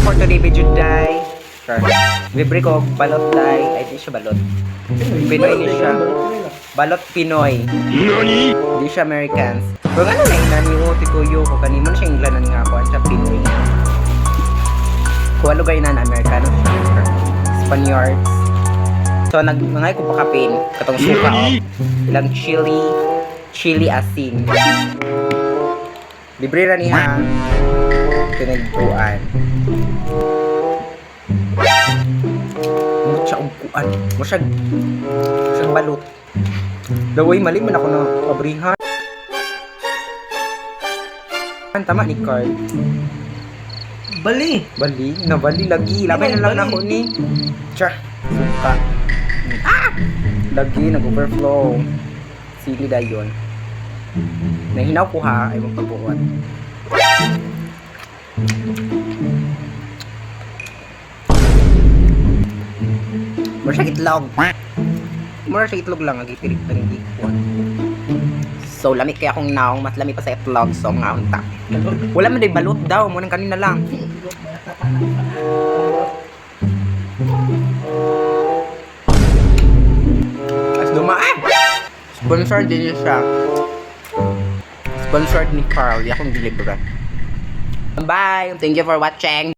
for today video day. Sure. Libre ko balot day. Ay, di siya balot. Pinoy ni siya. Balot Pinoy. Di siya Americans. Pero ano na ina ni Uti Kuyo ko kanimo na siya England nga ako siya Pinoy. Kuha lugay na Amerikano siya. Spaniards. So nangay ko pa kapin katong suka ilang chili asin. Libre ra niya. Tinagpuan. Mo siya ugkuan. Mo siya balot. Daway mali man ako na abrihan. Tama ni Carl. Bali. Bali lagi. Labay na lang ako ni. Tsa. Suka. Lagi nag-overflow. Sili dayon. Nahinaw ko ha ay magpabuhat. Mura siya itlog. Mura siya itlog lang agitirik lang hindi ko. So lamig kaya akong naong mas lamig pa sa itlog so mga unta. Wala man day balot daw mo nang kanina lang. As dumaan. Sponsored din siya. Sponsored ni Carl. Yakong delivery. Bye! Thank you for watching!